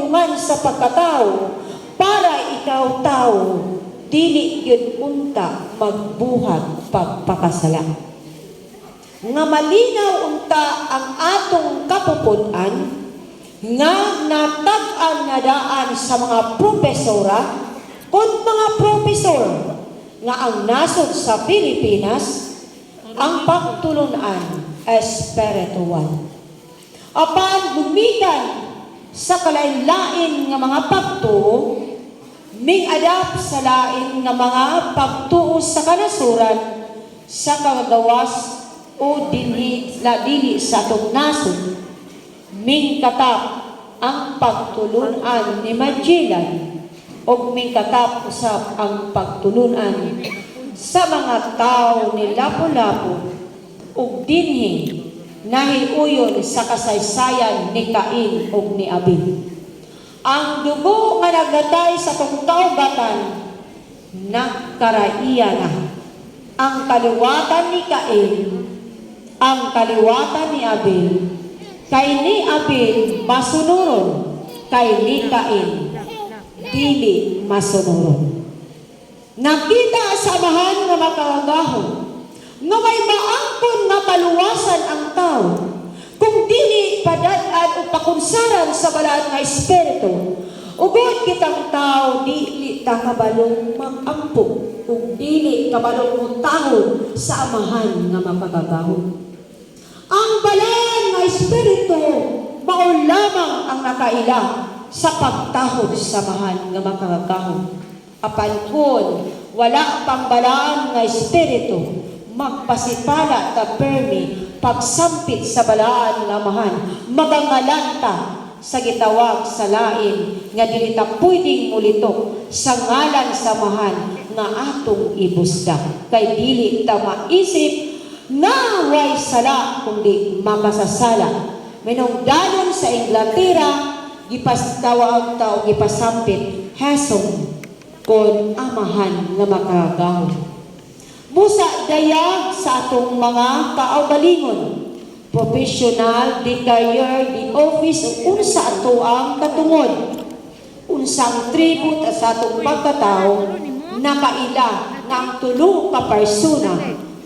tulungan sa pagkatao para ikaw tao dili yun unta magbuhat pagpakasala. Nga malinaw unta ang atong kapupunan nga natag-an na daan sa mga propesora kung mga profesor nga ang nasod sa Pilipinas ang pagtulunan espiritual. Apan gumikan sa kalain-lain nga mga pagtuo, ming-adapt sa lain nga mga pagtuo sa kanasuran, sa kagawas o dili sa atong nasod, ming-katap ang pagtulunan ni Magellan o ming-katap usab ang pagtulunan sa mga tao ni Lapu-Lapu ug dinhi nahiuyon sa kasaysayan ni Cain ug ni Abel. Ang dugo nga nagdatay sa tong kaugatan nagkaraiya na. Ang kaliwatan ni Cain, ang kaliwatan ni Abel, kay ni Abel masunuron, kay ni Cain dili masunuron. Nakita sa amahan nga makagahon nga may maangkon nga paluwasan ang tao kung dili padad-an o pakunsaran sa balaan nga espiritu. Ugod kitang tao dili ta kabalong mag-ampo kung dili kabalong mutahon sa amahan nga makagagahon. Ang balaan nga espiritu mao lamang ang nakaila sa pagtahod sa amahan nga makagagahon. Apan kun wala pang balaan nga espiritu, magpasipala ta permi pagsampit sa balaan nga amahan, magangalanta sa gitawag sa lain nga dili ta pwedeng mulitok sa ngalan sa amahan nga atong ibusda, kay dili ta maisip nga way sala kundi makasasala. Minungdanon sa Inglaterra gipastawag ta og gipasampit Hesong kon amahan nga makagahon. Busa dayag sa atong mga kaugalingon, professional, di career, di office, unsa ato ang katungod. Unsang tribute sa atong pagkatao, nakaila nga ang tulo ka persona,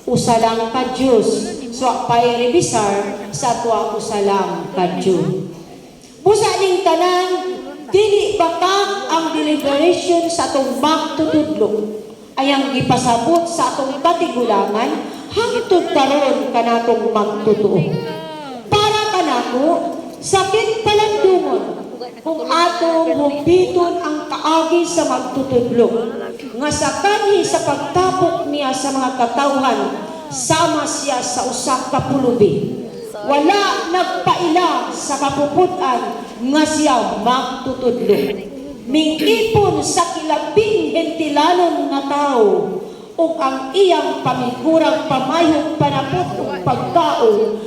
usa lang ka Diyos, so pay rebisar sa ato usa lang ka Diyos. Busa ning tanan, dili batak ang deliberation sa atong magtutudlo ayang gipasabot sa atong katigulangan hangtod karon kanatong magtutuo. Para kanako, sakit palandungon kung atong humpiton ang kaagi sa magtutudlo nga sa kanhi sa pagtapok niya sa mga katawhan sama siya sa usa ka pulubi. Wala nagpaila sa kapuputan nga siya magtutudlo. Mingipon sa kilabing hentilanon nga tao ug ang iyang pamigurang pamayong panapot ug pagkaon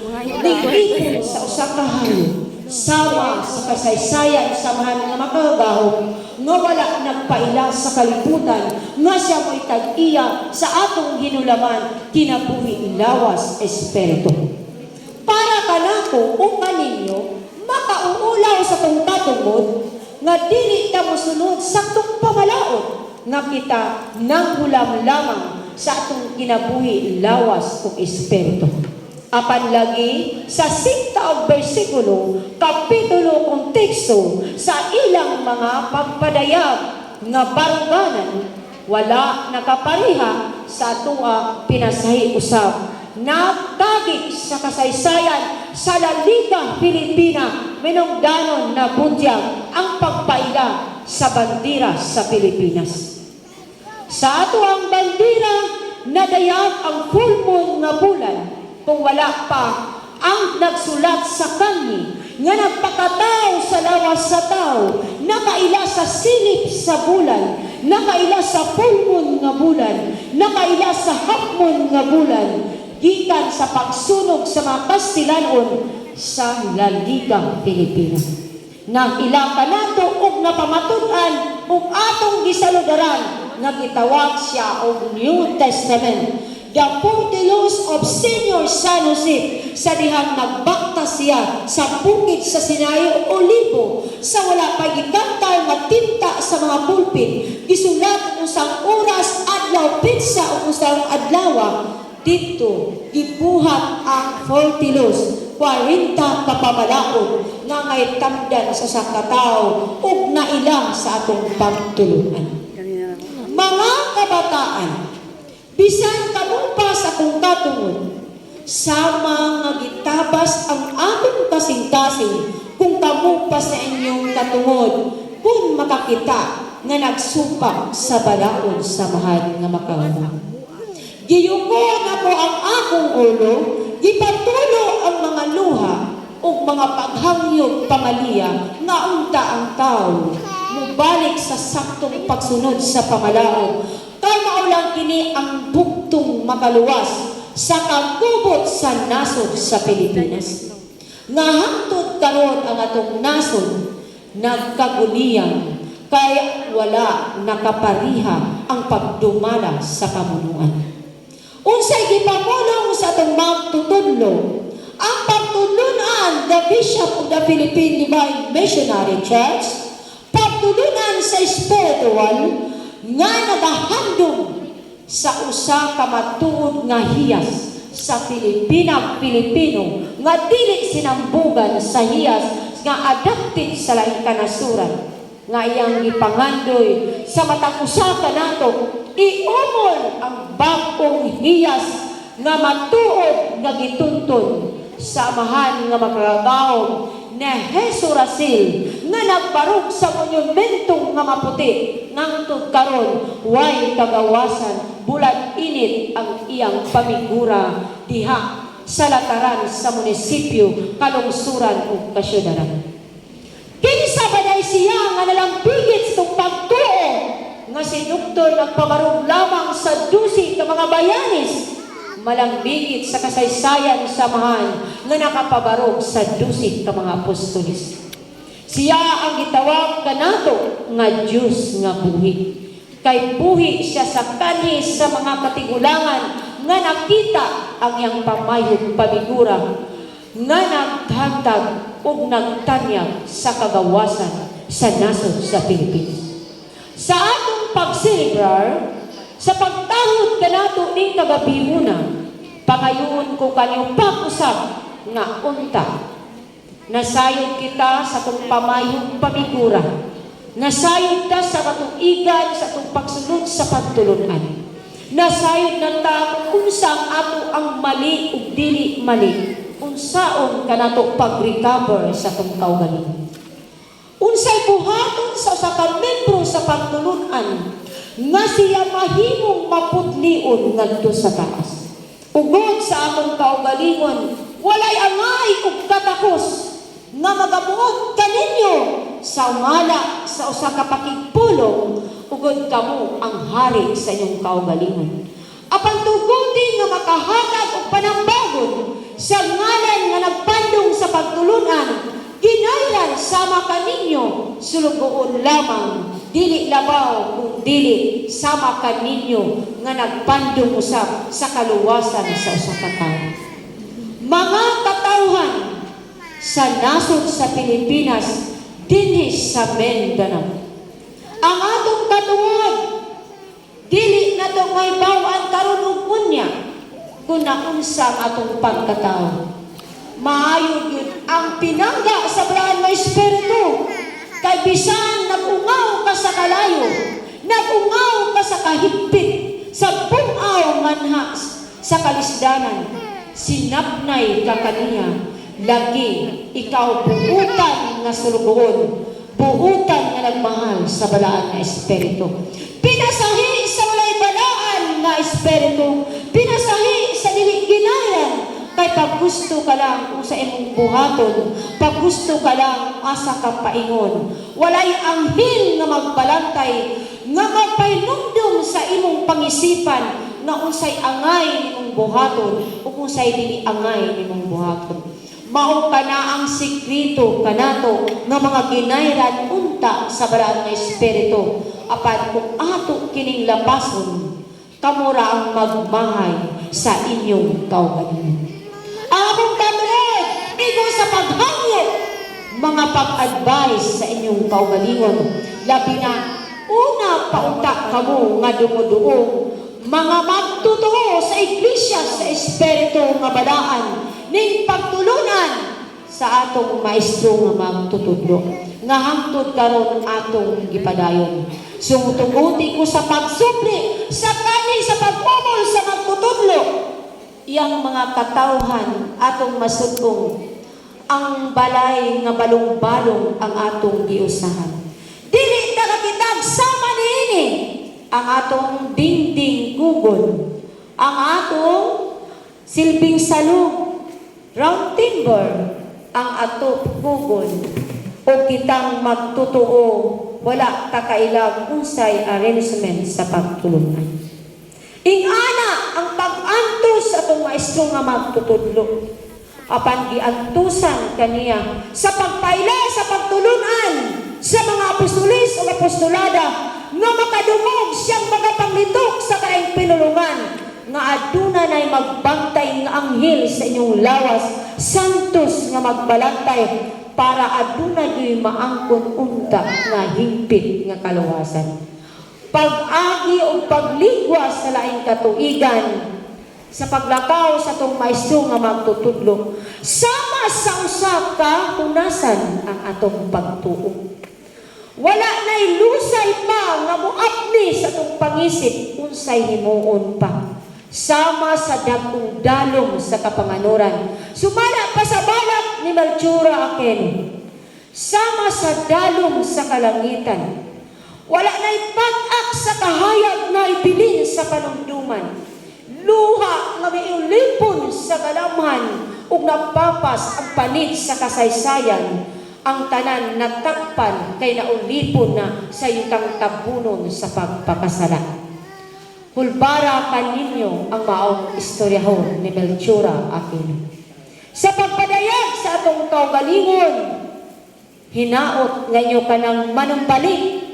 mingipon sa usa ka hayop sama sa kasaysayan samahan nga makagahom nga wala nagpaila sa kalibutan nga siya mo'y tag-iya sa atong ginulaman kinabuhi lawas espiritu. Para kanako o kaninyo makauulaw sa tong katungod nga dili ta mosunod sa atong pamalaot nga kita nanghulam lamang sa atong kinabuhi lawas ug espiritu. Apan lagi sa sinta og bersikulo, kapitulo kung teksto sa ilang mga pagpadayag nga baruganan wala nakapareha sa atoa pinasahi usab. Nagtagik sa kasaysayan sa La Liga Pilipina, minungdanon na budyag ang pagpaila sa bandera sa Pilipinas. Sa ato ang bandera, nadayag ang full moon nga bulan, kung wala pa ang nagsulat sa kanhi, nga nagpakatao sa lawas sa tao, nakaila sa silip sa bulan, nakaila sa full moon nga bulan, nakaila sa half moon nga bulan, gikan sa pagsunog sa mga Kastilanon sa La Liga Pilipinas. Nang ilaka nato og napamatud-an ug atong gisaludaran nga gitawag siya og New Testament. The 40 Laws of Senior San Jose sa dihang nagbakta siya sa bukid sa Sinai Olivo sa wala pa pagikantar nga tinta sa mga pulpit, gisulat usang oras adlaw pinsa o usang adlaw dito gibuhat ang 40 los 40 kapamalaon nga ngay tamdan sa sakataw ug nailang sa atong pagtulunan. Mga kabataan, bisan kamo pa sa akong katungod, sama nga gitabas ang among kasing-kasing kung kamo pa sa inyong katungod, kung makakita nga nagsupak sa balaod sa mahal nga makawala. Giyukon ako ang akong ulo, gipatulo ang mga luha o mga paghangyog pamaliya nga unta ang tao mubalik sa saktong pagsunod sa pamalaod. Kay maulang kini ang buktong makaluwas sa kagubot sa nasod sa Pilipinas. Nga hangtod karon ang atong nasod nagkaguliyan kay wala nakapariha ang pagdumala sa kamunuan. Unsay gipamulong sa atong magtutudlo ang pagtulunan the Bishop of the Philippine Divine Missionary Church, pagtulunan sa spiritual nga nagahandom sa usa ka matuod nga hiyas sa Pilipino nga dili sinambugan sa hiyas nga adapted sa laing kanasuran nga iyang ipangandoy sa matang usa ka nato iumol ang bagong hiyas nga matuod nga gituntun sa amahan nga makagawom na Hesu Rasil nga nagbarog sa monumentong nga maputi nangtod karon way kagawasan bulat init ang iyang pamigura diha sa lataran sa munisipyo, kalungsuran ug kasyudaran. Kinsa ba day siya nga nalampigit sa pagtuo nga si Doktor nagpabarog lamang sa 12 ka mga bayanis, malangbigit sa kasaysayan samahan nga nakapabarog sa 12 ka mga apostolis. Siya ang gitawag kanato nga Dios nga buhi. Kay buhi siya sa kanhi sa mga katigulangan nga nakita ang iyang pamayog pamigura nga naghatag ug nagtanyag sa kagawasan sa nasod sa Pilipinas. Sa atong pagselebrar, sa pagtahod kanato ning kagabiuna, pangayoon ko kaniyong pag-usab nga unta. Nasayod kita sa atong pamayong pamigura. Nasayod ta sa katuigan sa atong pagsunod sa pagtulunan. Nasayod na ta kung unsang ato ang mali ug dili mali. Unsaon kanato pag-recover sa atong kaugalingon. Unsay buhaton sa usa ka membro sa pagtulunan nga siya mahimong maputlion ngadto sa taas. Ugod sa atong kaugalingon, walay angay ug katakos nga magabuot kaninyo sa umala sa usa ka pakigpulong ugod kamo ang hari sa inyong kaugalingon. Apan tugodi nga makahatag og panambagon sa ngalan nga nagpandong sa pagtulunan, ginayran sama kaninyo sulugoon lamang dili labaw kung dili sama kaninyo nga nagpandong usab sa kaluwasan sa usa ka tawo. Mga katawhan sa nasod sa Pilipinas dinhi sa Mindanao, ang atong katungod dili na to may bawan karon og unya kung naunsa ang atong pagkatao. Maayo yun ang pinangga sa balahan ng Espiritu. Kay bisan nagungaw ka sa kalayo, nagungaw ka sa kahigpit, sa bungaw manhas, sa kalisdanan, sinapnay ka kaniya, lagi ikaw buutan nga sulugoon, buutan nga nagmahal sa balaan nga Espiritu. Pinasahi sa walay balaan nga Espiritu, pinasahi sa dili ginayan. Kay pag gusto ka lang kung sa imong buhaton, pag gusto ka lang asa ka paingon, walay anghel nga magbalantay, nga magpainumdum sa imong pangisipan, nga unsay angay nimong buhaton, o unsay dili angay nimong buhaton. Mao ka na ang sikreto kanato nga mga ginayran unta sa balaan nga Espiritu. Apan kung ato kining lapason, kamura ang magmahay sa inyong kaugalingon. Ang akong katulad, igo sa paghangyo mga pag-advise sa inyong kaugalingon. Labi na, una paunta kamo nga dumuduong, mga magtutuo sa iglesia sa espiritu nga balaan, ning pagtulunan sa atong maestro nga magtutudlo, nga hangtod karon atong gipadayon. Sumutuguti ko sa pagsupli, sa kani sa pagmumol sa magtutudlo, iyang mga katawhan atong masudong, ang balay nga balong-balong ang atong giusahan. Dili nakakitag sama niini ang atong dingding gugon, ang atong silbing salug, round timber, ang atong gugon, o kitang magtutuo, wala takailang unsay arrangement sa pagtulungan. Ingana ang pag-antos atong maestro nga magtutudlo, apan giantusan kaniya sa pagpaila sa pagtulunan sa mga apostolis o apostolada nga makadungog siyang magapanglitok sa kaing pinulungan nga aduna nay magbantay nga anghel sa inyong lawas, santos nga magbalantay para aduna gyoy maangkon unta nga hingpit nga kaluwasan. Pag-agi o pagligwas sa laing katuigan sa paglakaw sa tong maestro nga magtutudlo, sama sa usa ka hunasan ang atong pagtuo. Wala na'y lusay pa nga muapni sa tong pangisip unsay himuon pa. Sama sa dagkong dalom sa kapanganuran, sumala pa sa balak ni Melchora Aquino. Sama sa dalom sa kalangitan, wala na'y pag-ak sa kahayag na ibilin sa panumduman. Luha nga may ulipon sa kalamhan ug napapas ang panit sa kasaysayan, ang tanan natakpan kay naulipon na sa yutang tabunon sa pagpakasala. Hulbara kaninyo ang maong istoryahon ni Melchora Aquino. Sa pagpadayag sa atong kaugalingon, hinaot ngayon ka ng manumbalik,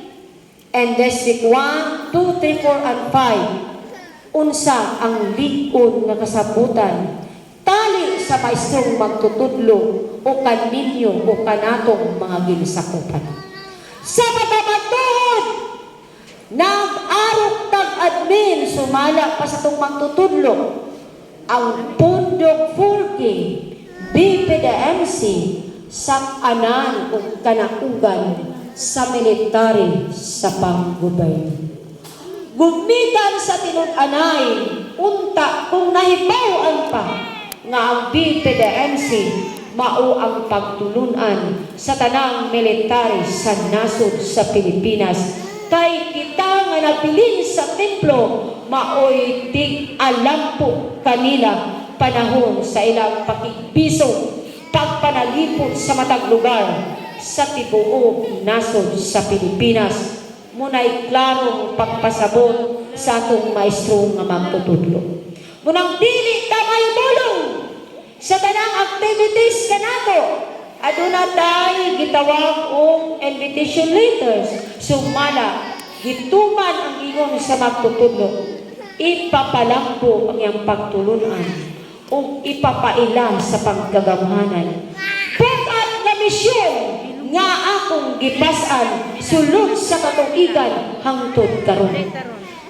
Endesic 1, 2, 3, 4, and 5. Unsa ang likod nga kasabutan tali sa maestrong magtutudlo o kaninyo o kanatong mga ginsakupan. Sa pagmamatuhod, nag-arok tag-admin sumala pa sa itong magtutudlo ang Pundok 4K, BPDMC, sak-anan o kanaugan sa military sa panggobyerno. Gumikan sa tinud-anay, unta kung nahibawan pa nga ang BPDMC mao ang pagtulunan sa tanang military sa nasod sa Pilipinas. Kay kita nga nabilin sa templo, maoy tig alam po kanila panahon sa ilang pakigbiso, pagpanalipod sa matag lugar sa tibuok nasod sa Pilipinas. Muna'y klarong pagpasabot sa atong maestro nga magtutudlo. Munang dili ta mahibulong sa tanang activities kanato, aduna tay gitawag og invitation letters. Sumala, gituman ang ingon sa magtutudlo, ipapalampo ang iyang pagtulunan o ipapaila sa pagkagamhanan. Pag-at na misyon nga akong gipasan sulod sa katuigan hangtod karon.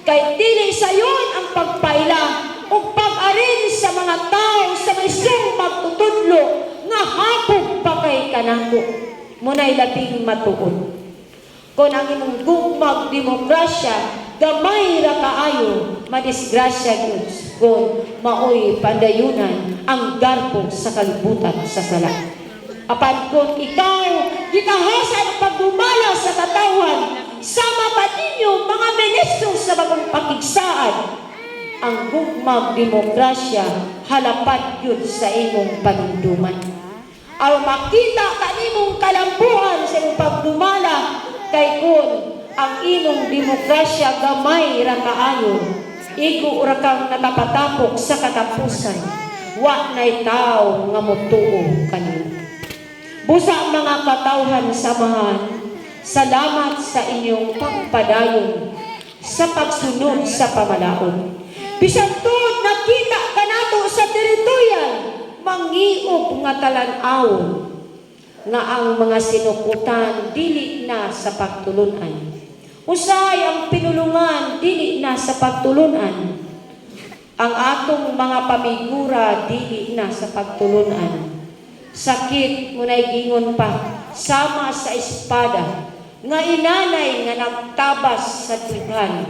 Kay dili sayon ang pagpaila o pag-arin sa mga tao sa maestro magtutudlo nga hapog pa kay kanako. Muna'y labing matuod. Kung ang imong gugmag demokrasya gamay ra kaayo, madisgrasya gyud kung maoy pandayunan ang darpo sa kalibutan sa sala. Apan kung ikaw gikahasan ang pagdumala sa katawan, sama pa ninyo mga ministro sa bagong pakigsaan, ang gugmag demokrasya halapat yun sa imong panunduman. Aw makita kanimong kalampuan sa imong pagdumala, kay kun ang imong demokrasya gamay ra kaayo, igo ra kang natapatapok sa katapusan, wa na'y tao nga motuo kanimo. Busa mga katawhan samahan, salamat sa inyong pagpadayon sa pagsunod sa pamalaon. Bisan tuod nakita kanato sa teritoryan, mangiog nga talan-awon. nga ang mga sinukutan dili na sa pagtulunan. Usay ang pinulungan dili na sa pagtulunan. Ang atong mga pamigura dili na sa pagtulunan. Sakit mo na'y gingon pa, sama sa espada, nga inanay nga nagtabas sa tugan,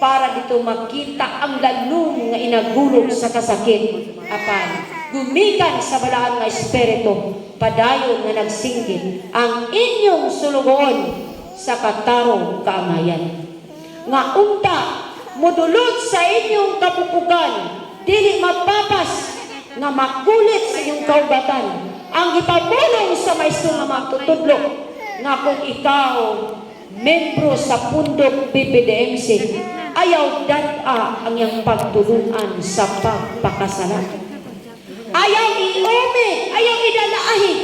para dito makita ang lalong nga inagulog sa kasakit. Apan, gumikan sa balaan nga espiritu, padayon nga nagsinggit ang inyong sulugon sa katarong kaamayan. Nga unta, mudulot sa inyong kapupugan, dili mapapas nga makulit sa inyong kaugatan, ang ipamulong sa maestro nga magtutudlo, nga kung ikaw, membro sa pundok BPDMC, ayaw data ang iyang pagtulunan sa pagpakasala. Ayaw iumin, ayaw idalaahin.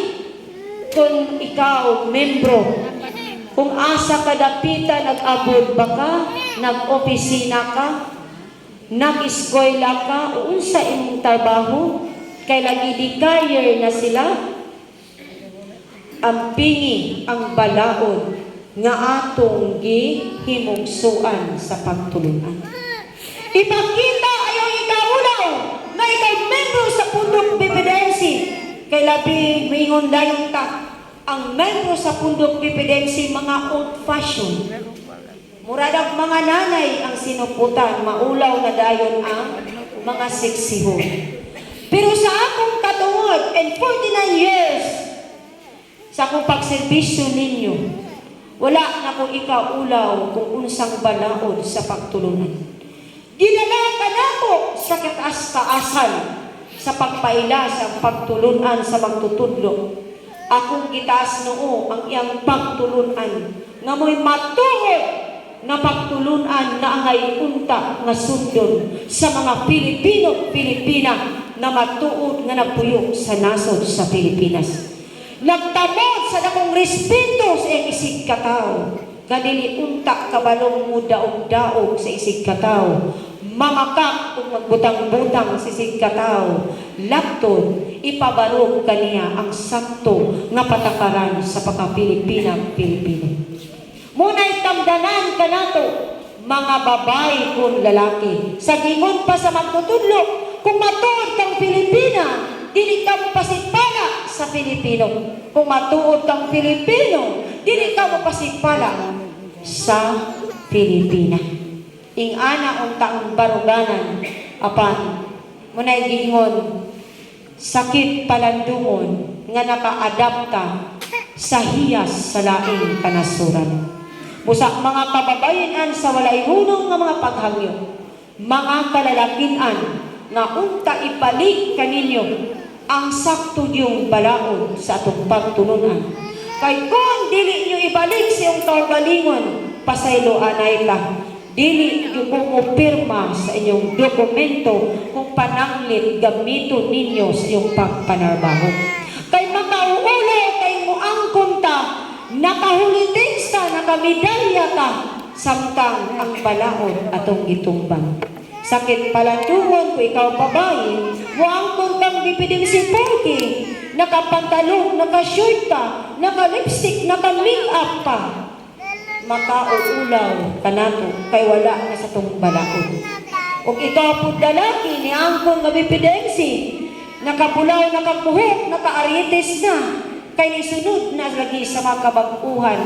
Kung ikaw, membro, kung asa ka dapita, nag-abod ba ka, nag-opisina ka, nag-eskwela ka, o unsa imong trabaho, kay lagi di career na sila, ang pingi, ang balaod, nga atong gihimugsuan sa pagtulunan. Ipakita ayaw ikaulaw na ikaw membro sa pundok BPDMC, kay labi mingon dayon ta, ang membro sa pundok BPDMC mga old fashion. Muradag mga nanay ang sinuputan, maulaw na dayon ang mga seksihon. Pero sa akong katungod, and 49 years, sa akong pagserbisyo ninyo, wala na kong ikaulaw kung unsang balaod sa pagtulunan. Ginala ka na ko sa kataas-taasan sa pagpaila sa pagtulunan sa magtutudlo. Akong gitaas noo ang iyang pagtulunan nga mo'y matuod na pagtulunan na angay unta nga sundon sa mga Pilipino-Pilipina na matuod nga nagpuyo sa nasod sa Pilipinas. Nagtamod sa dakong respeto sa iyang isig katao, nga dili unta kabalong mo daog-daog sa isig katao, mamakak kung magbutang-butang sa isig katao, lapton, ipabarog kaniya ang sakto nga patakaran sa pagka-Pilipina-Pilipino. Muna'y tamdanan ka nato, mga babae kung lalaki, sa gingon pa sa magtutudlo, kung matuod kang Pilipina, dili ka mo pasipala sa Pilipino. Kung matuod kang Pilipino, dili ka mo pasipala sa Pilipina. Ing-ana untang baruganan, apan, muna'y gingon, sakit palandungon, nga naka-adapta sa hiyas sa laing kanasuran. Busa mga kababayan sa walay hunong nga mga paghangyo, mga kalalakinan, nga unta ipalik kaninyo ang sakto yung balaod sa atong pagtulunan. Kay kung dili nyo ibalik sa iyong kaugalingon, pasaylo anay ka, dili nyo pumupirma sa inyong dokumento kung pananglit gamiton ninyo sa iyong pagpanarbaho. Kay makauulo kay mo ang kunta, nakahulitis ka, nakamedalya ka, samtang ang balaod atong gitumbang. Sakit palandungon kung ikaw babae, mo ang kuntang BPDMC porky, nakapantalong, nakashirt ka, nakalipstick, nakamake-up pa. Makauulaw ka nato, kay wala na sa tong balaod. Kung ikaw po dalaki ni angkong nga BPDMC, nakapulaw, nakapuhok, nakaaritis na, kay nisunod na lagi sa mga kabaguhan,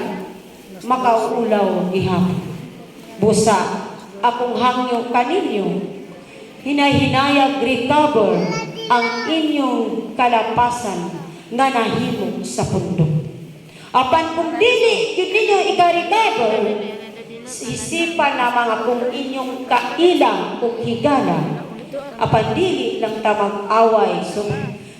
makauulaw gihapon. Busa, akong hangyo kaninyo, hinahinayag recover ang inyong kalapasan nga nahimo sa pundok. Apan kung dili yun ninyo ika-recover, isipan na mga kung inyong kailang o higala, apan dili lang tamang away,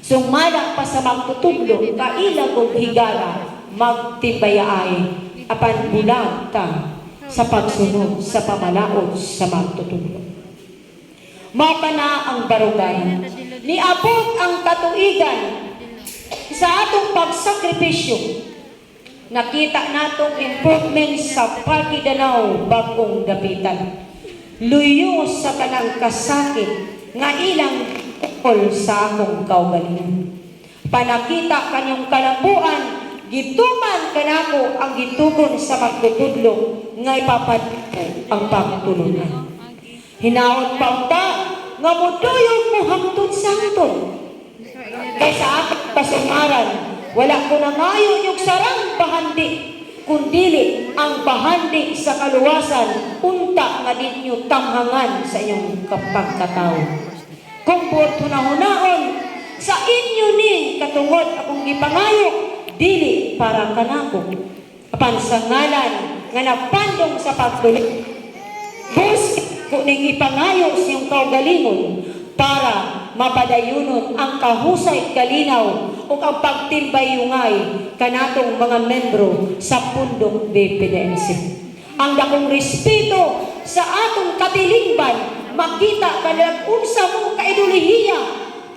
sumala pa sa magtutudlo, kailang o higala, magtibayay, apan bulag ta sa pagsunod sa pamalaod sa magtutudlo. Mapa na ang barugay. Niabot ang katuigan sa atong pagsakripisyo. Nakita natong improvement sa Parque Danau, Bagong Dapitan. Luyo sa kanang kasakit nga ilang ukol sa akong kaugalingon. Panakita kanyang kalambuan gituman kanako ang gitugon sa magtutudlo nga ipapadko ang pagtulunan. Hinaot pa unta nga muduyog mo hangtod sa hangtod. Kaysa akong kasungaran, wala ko na ngayon yung sarang bahandi, kundili ang bahandi sa kaluwasan, unta nga ninyo tamhangan sa inyong pagkatao. Kung porto na hunaon, sa inyo ni katungod akong gipangayo, dili para kanako. Apan sa ngalan nga napandong sa pagtuloy, bus kung ning ipangayo siyang kaugalingon para mapadayunon ang kahusay kalinaw o ang pagtimbayungay kanatong mga membro sa pundok BPDNC. Ang dakong respeto sa atong katilingban, makita kanilang unsa mo kaidolihiya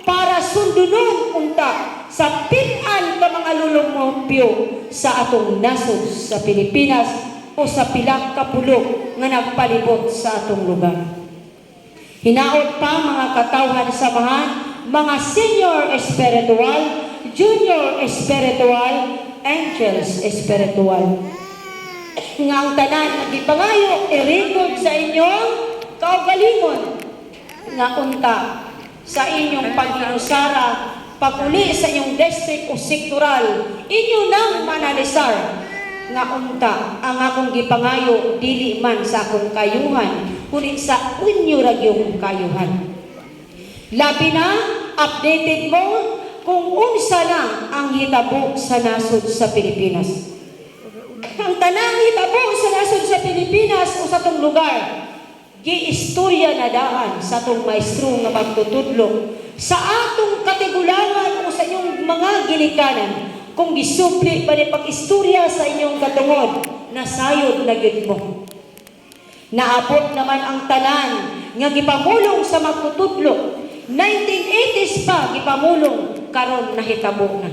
para sundunon unta sa pinan ka mga lulumopyo sa atong nasod sa Pilipinas o sa pilang kapulok nga nagpalibot sa atong lugar. Hinaot pa mga katawhan samahan, mga senior spiritual, junior spiritual, angels spiritual. Nga ang tanan ang gipangayo, i-record sa inyong kaugalingon nga unta sa inyong pag-inusara, pag-uli sa inyong district o sektoral, inyo nang manalisar nga unta ang akong gipangayo dili man sa akong kayuhan kundi sa inyo ragyong kayuhan. Labi na updated mo kung unsa lang ang hitabo sa nasod sa Pilipinas. Ang tanang hitabo sa nasod sa Pilipinas o sa tong lugar, giistorya na daan sa tong maestro nga magtutudlo sa atong katigulangan o sa inyong mga ginikanan. Kung gisupli pa ni pag-istorya sa inyong katungod, nasayod na gyud mo. Naabot naman ang tanan nga gipamulong sa magtutudlo. 1980s pa gipamulong, karon nahitabo na.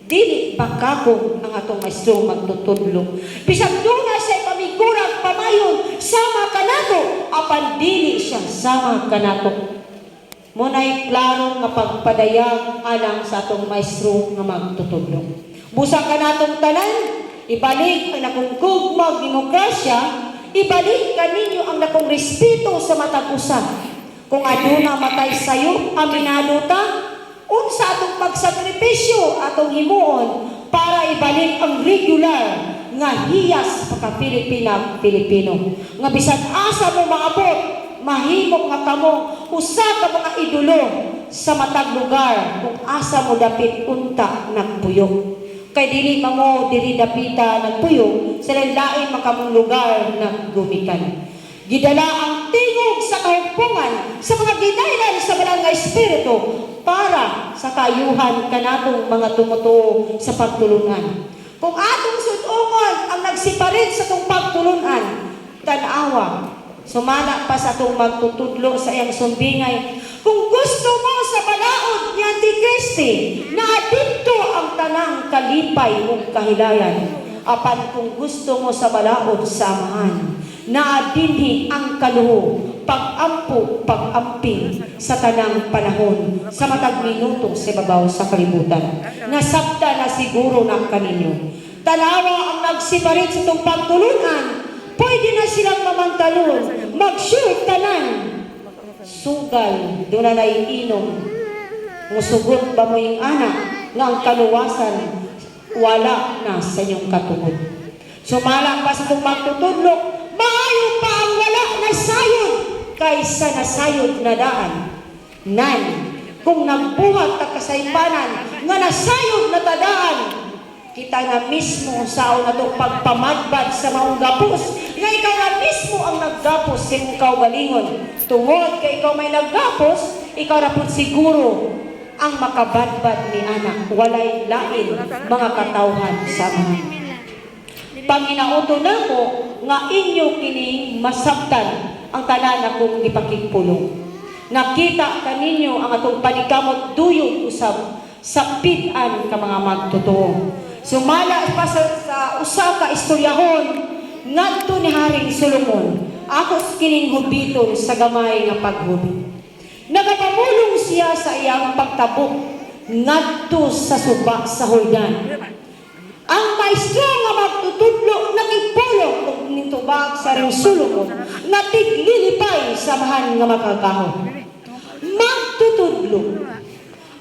Dili bakakong ang atong maestro magtutudlo. Bisag duna sa pamigurang pamayon, sama kanato, apan dili siya sama kanato. Muna'y klaro nga pagpadayag alang sa atong maestro nga magtutudlo. Busa ka natong tanan, ibalik ang nakungkugmag demokrasya, ibalik kaninyo ang nakong respeto sa matag usa. Kung aduna matay sayo, aminado ta, unsa atong pagsakripisyo atong himuon para ibalik ang regular nga hiyas pagka-Pilipina-Pilipino. Nga bisan asa mo maabot, mahimo nga kamo usa ka mga idolo sa matag lugar kung asa mo dapit unta nagpuyo. Kay dili mo diri dapita nagpuyo sa lain makamong lugar naggumikan. Gidala ang tingog sa kahugpungan sa mga ginailan sa barangay espiritu para sa kayuhan kanatong mga tumutuo sa pagtulunan. Kung atong sudungon ang nagsiparit sa tong pagtulunan, tanawa, sumala pa sa itong magtutudlo sa iyang sumbingay. Kung gusto mo sa balaod ni Antikristi, na adito ang tanang kalipay o kahilayan. Apan kung gusto mo sa balaod sa amahan, na adinhi ang kaluho, pag-ampo, pag-amping sa tanang panahon, sa matag minuto sa babaw sa kalibutan. Nasabta na siguro na kaninyo. Tanawa ang nagsiparit sa itong pagtulunan, pwede na silang mamantalon, mag-sure tanan. Sugal, doon na naiinom. Musugot ba mo yung anak nga ang kaluwasan, wala na sa inyong katungod. Sumala pa sa itong magtutudlo, maayo pa ang wala na sayod kaysa nasayod na daan. Nan, kung nagbuhat ka kasaypanan nga nasayod na tadaan, kita na mismo sa na itong pagpamadbad sa maong gapos, nga ikaw na mismo ang naggapos sa iyong kaugalingon. Tungod kay ikaw may naggapos, ikaw na po siguro ang makabadbad ni anak. Walay lain mga katawhan sa mga. Panginauto na ko nga inyo kining masabtan ang tanan akong ipakigpulong. Nakita kaninyo ang atong panikamot duyog usab sa pitan ka mga magtotoo. Sumala pa sa usa ka istoryahon ngadto ni Haring Solomon, ako kining hubiton sa gamay nga paghubit. Nagapamulong siya sa iyang pagtabok ngadto sa suba sa Jordan. Ang maestro nga magtutudlo nakipulong kung nitubag sa ring sulong nga tiglilipay sa mahan nga makagahon. Magtutudlo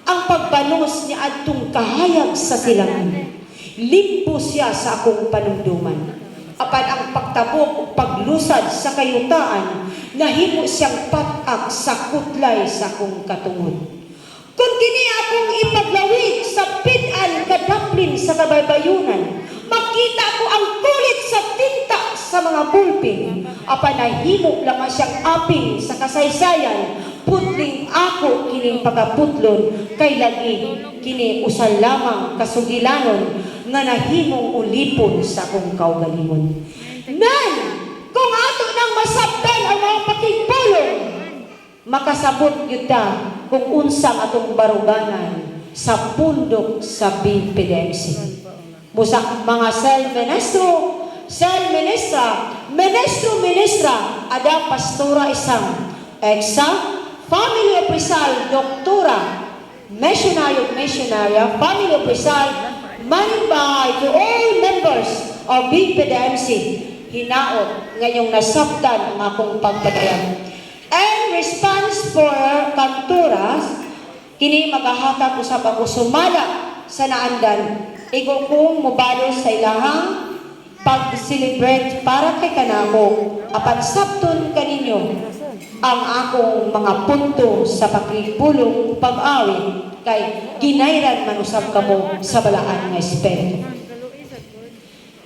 ang pagbanos niya adtong kahayag sa silangan. Limpo siya sa akong panumduman. Apan ang pagtabok o paglusad sa kayutaan, nahimo siyang patak sa kutlay sa akong katungod. Kung kini akong ipaglawig sa pid-an kadaplin sa kabaybayunan, makita ko ang kulit sa tinta sa mga bulping. Apan nahimo lamang siyang aping sa kasaysayan, putling ako kining pagaputlon, kay lagi kini usal lamang kasugilanon nga nahimong ulipon sa akong kaugalingon. Nan, kung ato nang masabtan ang mga pakigpulong, makasabot yun ta kung unsang atong baruganan sa pundok sa BPDMC. Musak mga ministra, ada pastora isang, family official, doktora, missionarya, family official, manibay to all members of BPDMC, hinaot ngayong nasabtan ang akong pagpadayan. And response for kanturas, kini magahatag usab ako sumala sa naandan. Igo kong mubalo sa ilahang pag-celebrate para kay kanako. Apan sabton kaninyo ang akong mga punto sa pakipulong pag-awit kay ginayran man usab kamo sa balaan nga espiritu.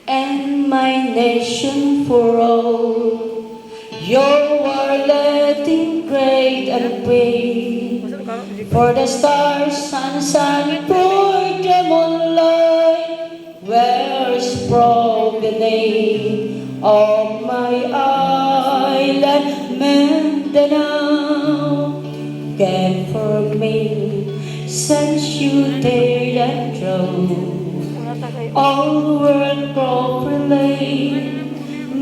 And my nation for all, you are letting great and brave, for the stars and sun pour them on light, where's from the name of my island, Mindanao, get for me, since you dared and drove all the world properly.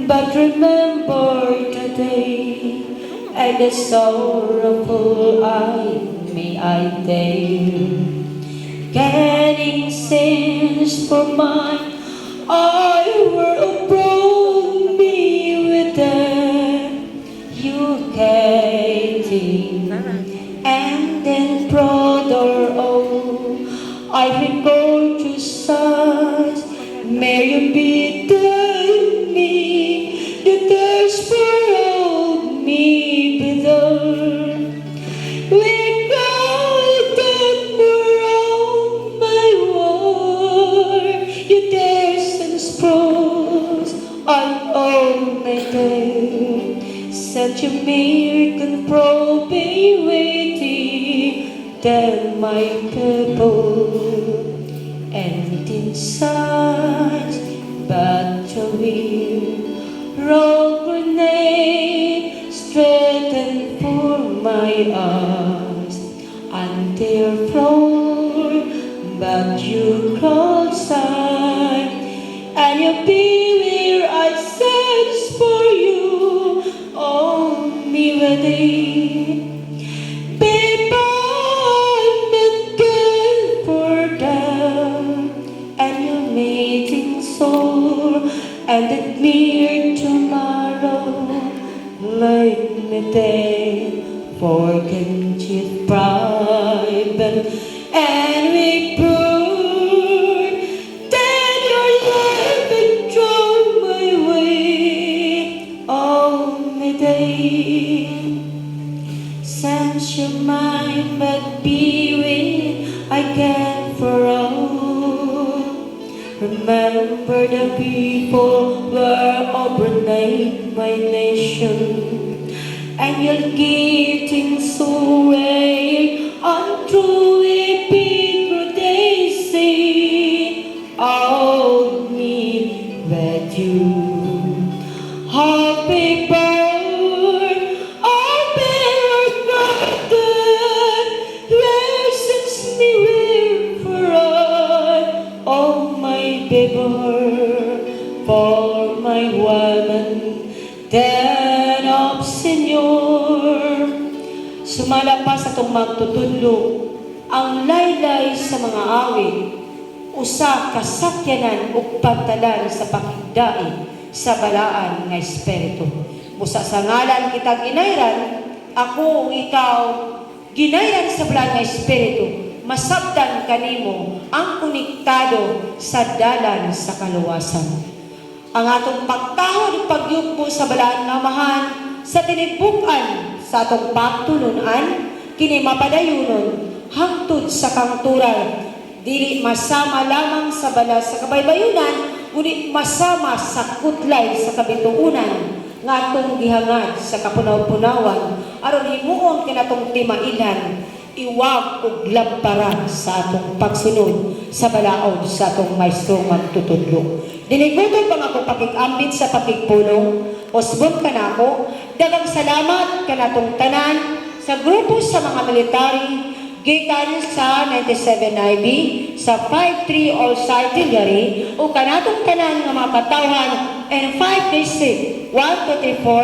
But remember today, and the sorrowful may I dare, getting sins for mine, I were abroad me with them, you getting, and then brother, oh, I recall to such, may you be there me, the thirst for me below. We cried and around my war, you dares and spruce on all my day. Such a miracle probing waiting than my people. And in such battery, roll grenade, straighten for my arms, and their floor, but you crawled side, and you be where I search for you, oh, me ready. And it near tomorrow, like me day, for kinship private, and we burn, then your life and draw my way, all my day. Sense your mind, but be with I can for all. Remember the people were overnight my nation, and you're getting so rare untrue epic they say, oh me with you. Happy birthday, oh God, since me we're for all, oh my for my woman, dead of Senyor. Sumala pa sa itong magtutudlo ang laylay sa mga awit, usa ka sakyanan ug pantalan sa pakigdai sa balaan nga espiritu. Busa sa ngalan kitag inayran, ako ug ikaw ginayran sa balaan nga espiritu, masabtan kanimo ang konektado sa dalan sa kaluwasan. Ang atong pagtahod ug pagyugbo sa balaan nga amahan sa tinibukan sa atong pagtulunan kini mapadayunon hangtod sa kangturan, dili masama lamang sa balas sa kabaybayunan, ngunit masama sa kutlay sa kabituunan nga atong gihangad sa kapunaw-punawan aron himuon kanatong timailan iwag ug lamparan sa atong pagsunod sa balaod sa atong maestro magtutudlo. Dinigutom pang ako pakig-ambit sa pakigpulong, usbon ka na ako, dagang salamat kanatong tanan sa grupo sa mga military gikan sa 97 IB, sa 53 All Artillery, o kanatong tanan nga mga katawhan and 5 District 1 to 3 4